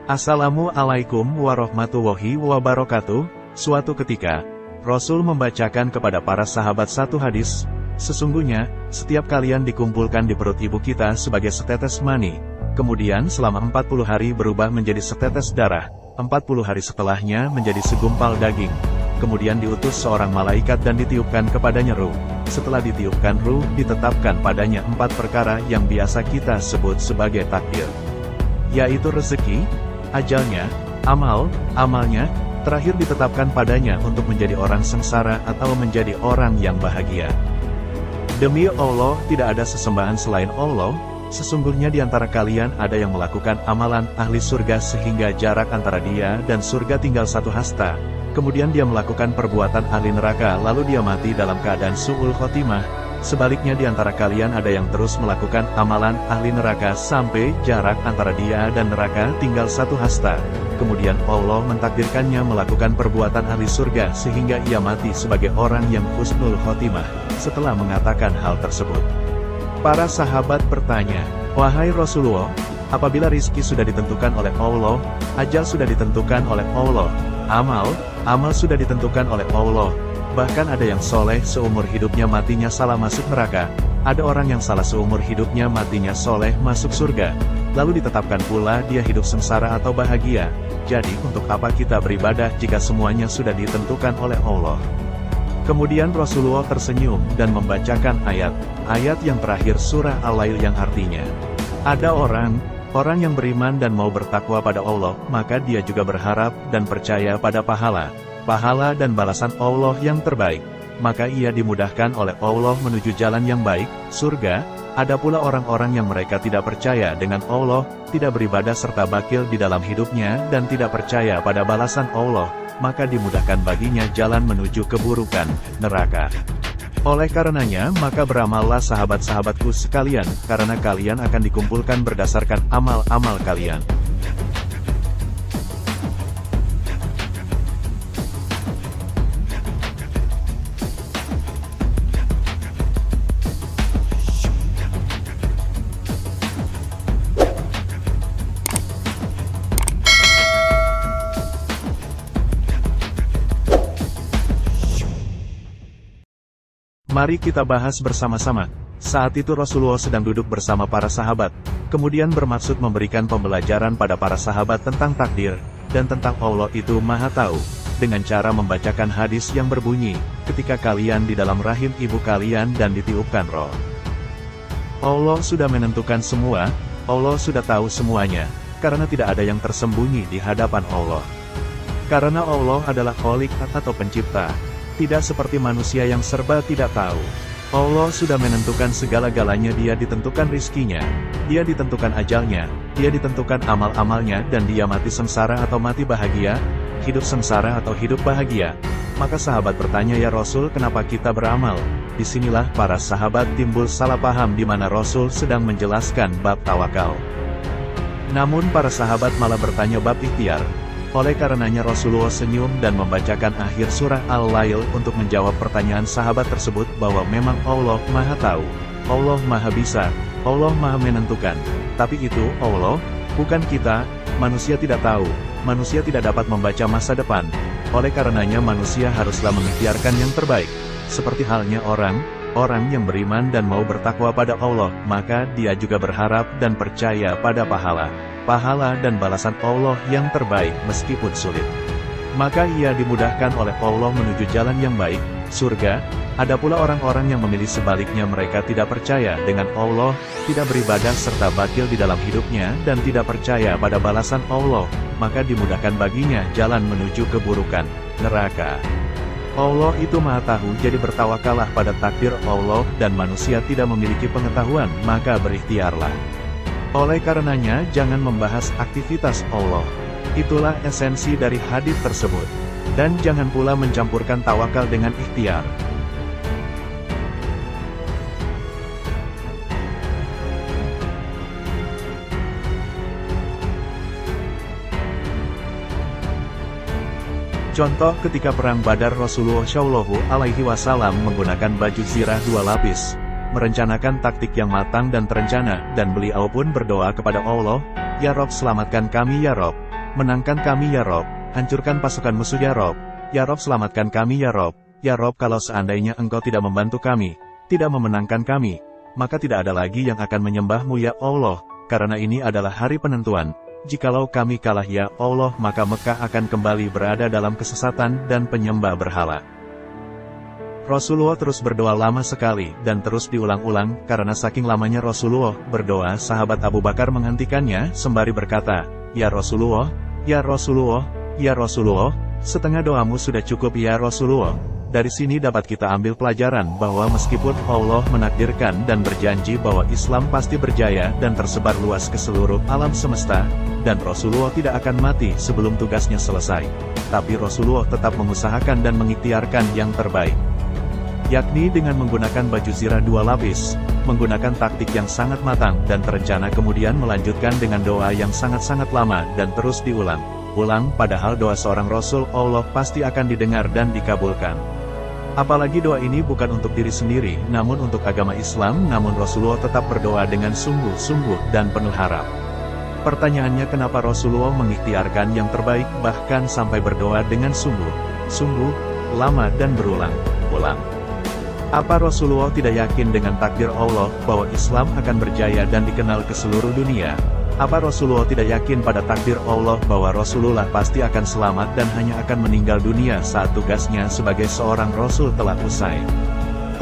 Assalamualaikum warahmatullahi wabarakatuh. Suatu ketika, Rasul membacakan kepada para sahabat satu hadis, sesungguhnya, setiap kalian dikumpulkan di perut ibu kita sebagai setetes mani, kemudian selama 40 hari berubah menjadi setetes darah, 40 hari setelahnya menjadi segumpal daging, kemudian diutus seorang malaikat dan ditiupkan kepadanya ruh. Setelah ditiupkan ruh, ditetapkan padanya 4 perkara yang biasa kita sebut sebagai takdir, yaitu rezeki, ajalnya, amalnya, terakhir ditetapkan padanya untuk menjadi orang sengsara atau menjadi orang yang bahagia. Demi Allah, tidak ada sesembahan selain Allah, sesungguhnya di antara kalian ada yang melakukan amalan ahli surga sehingga jarak antara dia dan surga tinggal 1 hasta, kemudian dia melakukan perbuatan ahli neraka lalu dia mati dalam keadaan su'ul khotimah. Sebaliknya di antara kalian ada yang terus melakukan amalan ahli neraka sampai jarak antara dia dan neraka tinggal 1 hasta. Kemudian Allah mentakdirkannya melakukan perbuatan ahli surga sehingga ia mati sebagai orang yang husnul khotimah. Setelah mengatakan hal tersebut, para sahabat bertanya, "Wahai Rasulullah, apabila rizki sudah ditentukan oleh Allah, ajal sudah ditentukan oleh Allah, amal sudah ditentukan oleh Allah, bahkan ada yang soleh seumur hidupnya matinya salah masuk neraka, ada orang yang salah seumur hidupnya matinya soleh masuk surga, lalu ditetapkan pula dia hidup sengsara atau bahagia. Jadi untuk apa kita beribadah jika semuanya sudah ditentukan oleh Allah?" Kemudian Rasulullah tersenyum dan membacakan ayat yang terakhir surah Al-Lail yang artinya, ada orang yang beriman dan mau bertakwa pada Allah, maka dia juga berharap dan percaya pada pahala dan balasan Allah yang terbaik, maka ia dimudahkan oleh Allah menuju jalan yang baik, surga. Ada pula orang-orang yang mereka tidak percaya dengan Allah, tidak beribadah serta bakil di dalam hidupnya dan tidak percaya pada balasan Allah, maka dimudahkan baginya jalan menuju keburukan, neraka. Oleh karenanya, maka beramallah sahabat-sahabatku sekalian, karena kalian akan dikumpulkan berdasarkan amal-amal kalian. Mari kita bahas bersama-sama. Saat itu Rasulullah sedang duduk bersama para sahabat, kemudian bermaksud memberikan pembelajaran pada para sahabat tentang takdir, dan tentang Allah itu Maha Tahu, dengan cara membacakan hadis yang berbunyi, ketika kalian di dalam rahim ibu kalian dan ditiupkan roh. Allah sudah menentukan semua, Allah sudah tahu semuanya, karena tidak ada yang tersembunyi di hadapan Allah. Karena Allah adalah Khalik atau pencipta, tidak seperti manusia yang serba tidak tahu. Allah sudah menentukan segala-galanya, dia ditentukan rizkinya, dia ditentukan ajalnya, dia ditentukan amal-amalnya, dan dia mati sengsara atau mati bahagia, hidup sengsara atau hidup bahagia. Maka sahabat bertanya, ya Rasul, kenapa kita beramal? Disinilah para sahabat timbul salah paham di mana Rasul sedang menjelaskan bab tawakal. Namun para sahabat malah bertanya bab ikhtiar. Oleh karenanya Rasulullah senyum dan membacakan akhir surah Al-Lail untuk menjawab pertanyaan sahabat tersebut bahwa memang Allah Maha Tahu, Allah Maha Bisa, Allah Maha Menentukan. Tapi itu Allah, bukan kita. Manusia tidak tahu, manusia tidak dapat membaca masa depan. Oleh karenanya manusia haruslah mengikhtiarkan yang terbaik. Seperti halnya orang yang beriman dan mau bertakwa pada Allah, maka dia juga berharap dan percaya pada pahala dan balasan Allah yang terbaik meskipun sulit. Maka ia dimudahkan oleh Allah menuju jalan yang baik, surga. Ada pula orang-orang yang memilih sebaliknya, mereka tidak percaya dengan Allah, tidak beribadah serta bakil di dalam hidupnya dan tidak percaya pada balasan Allah, maka dimudahkan baginya jalan menuju keburukan, neraka. Allah itu Maha Tahu, jadi bertawakallah pada takdir Allah dan manusia tidak memiliki pengetahuan, maka berikhtiarlah. Oleh karenanya jangan membahas aktivitas Allah. Itulah esensi dari hadits tersebut. Dan jangan pula mencampurkan tawakal dengan ikhtiar. Contoh ketika perang Badar, Rasulullah Shallallahu Alaihi Wasallam menggunakan baju zirah 2 lapis, merencanakan taktik yang matang dan terencana, dan beliau pun berdoa kepada Allah, "Ya Rob, selamatkan kami ya Rob." Menangkan kami ya Rob, hancurkan pasukan musuh ya Rob. Ya Rob, selamatkan kami ya Rob. Ya Rob, kalau seandainya Engkau tidak membantu kami, tidak memenangkan kami, maka tidak ada lagi yang akan menyembahmu ya Allah, karena ini adalah hari penentuan. Jikalau kami kalah ya Allah, maka Mekah akan kembali berada dalam kesesatan dan penyembah berhala. Rasulullah terus berdoa lama sekali, dan terus diulang-ulang, karena saking lamanya Rasulullah berdoa, sahabat Abu Bakar menghentikannya, sembari berkata, Ya Rasulullah, ya Rasulullah, ya Rasulullah, setengah doamu sudah cukup ya Rasulullah. Dari sini dapat kita ambil pelajaran bahwa meskipun Allah menakdirkan dan berjanji bahwa Islam pasti berjaya dan tersebar luas ke seluruh alam semesta, dan Rasulullah tidak akan mati sebelum tugasnya selesai, tapi Rasulullah tetap mengusahakan dan mengikhtiarkan yang terbaik, yakni dengan menggunakan baju zirah 2 lapis, menggunakan taktik yang sangat matang dan terencana, kemudian melanjutkan dengan doa yang sangat-sangat lama dan terus diulang-ulang, padahal doa seorang Rasul Allah pasti akan didengar dan dikabulkan. Apalagi doa ini bukan untuk diri sendiri, namun untuk agama Islam, namun Rasulullah tetap berdoa dengan sungguh-sungguh dan penuh harap. Pertanyaannya, kenapa Rasulullah mengikhtiarkan yang terbaik, bahkan sampai berdoa dengan sungguh-sungguh lama dan berulang-ulang? Apa Rasulullah tidak yakin dengan takdir Allah, bahwa Islam akan berjaya dan dikenal ke seluruh dunia? Apa Rasulullah tidak yakin pada takdir Allah bahwa Rasulullah pasti akan selamat dan hanya akan meninggal dunia saat tugasnya sebagai seorang Rasul telah usai?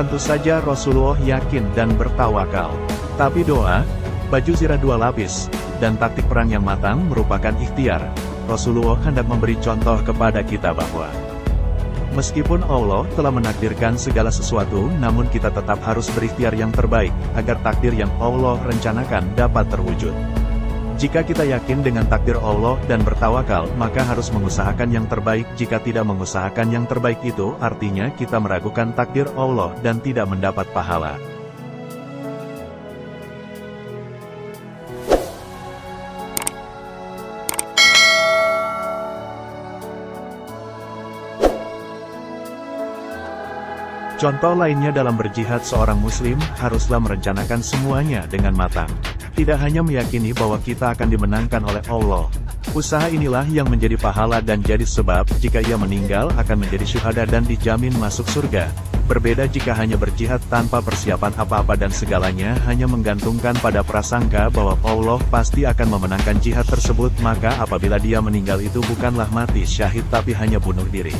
Tentu saja Rasulullah yakin dan bertawakal. Tapi doa, baju zirah 2 lapis, dan taktik perang yang matang merupakan ikhtiar. Rasulullah hendak memberi contoh kepada kita bahwa meskipun Allah telah menakdirkan segala sesuatu, namun kita tetap harus berikhtiar yang terbaik, agar takdir yang Allah rencanakan dapat terwujud. Jika kita yakin dengan takdir Allah dan bertawakal, maka harus mengusahakan yang terbaik. Jika tidak mengusahakan yang terbaik itu, artinya kita meragukan takdir Allah dan tidak mendapat pahala. Contoh lainnya dalam berjihad, seorang muslim haruslah merencanakan semuanya dengan matang. Tidak hanya meyakini bahwa kita akan dimenangkan oleh Allah. Usaha inilah yang menjadi pahala dan jadi sebab jika ia meninggal akan menjadi syuhada dan dijamin masuk surga. Berbeda jika hanya berjihad tanpa persiapan apa-apa dan segalanya hanya menggantungkan pada prasangka bahwa Allah pasti akan memenangkan jihad tersebut, maka apabila dia meninggal itu bukanlah mati syahid tapi hanya bunuh diri.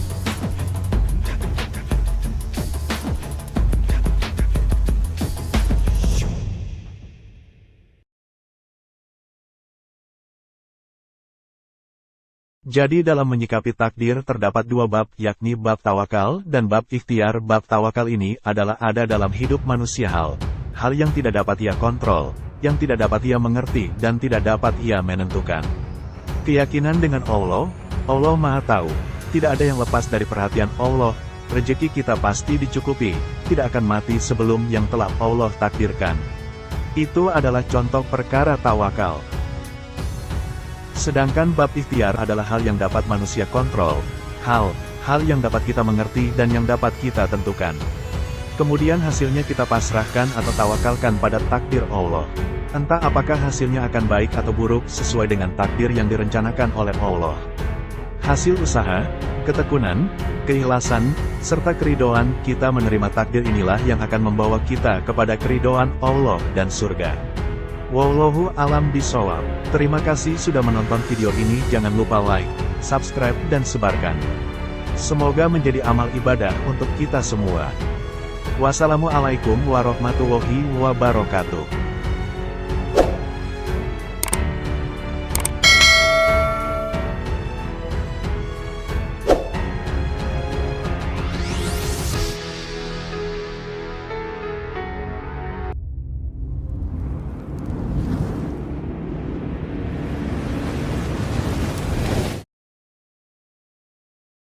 Jadi dalam menyikapi takdir terdapat 2 bab, yakni bab tawakal dan bab ikhtiar. Bab tawakal ini adalah ada dalam hidup manusia hal yang tidak dapat ia kontrol, yang tidak dapat ia mengerti dan tidak dapat ia menentukan. Keyakinan dengan Allah Maha Tahu, tidak ada yang lepas dari perhatian Allah. Rezeki kita pasti dicukupi, tidak akan mati sebelum yang telah Allah takdirkan. Itu adalah contoh perkara tawakal. Sedangkan bab ikhtiar adalah hal yang dapat manusia kontrol, hal yang dapat kita mengerti dan yang dapat kita tentukan. Kemudian hasilnya kita pasrahkan atau tawakalkan pada takdir Allah. Entah apakah hasilnya akan baik atau buruk sesuai dengan takdir yang direncanakan oleh Allah. Hasil usaha, ketekunan, keikhlasan, serta keridhaan kita menerima takdir inilah yang akan membawa kita kepada keridhaan Allah dan surga. Wallahu a'lam bishawab. Terima kasih sudah menonton video ini. Jangan lupa like, subscribe dan sebarkan. Semoga menjadi amal ibadah untuk kita semua. Wassalamualaikum warahmatullahi wabarakatuh.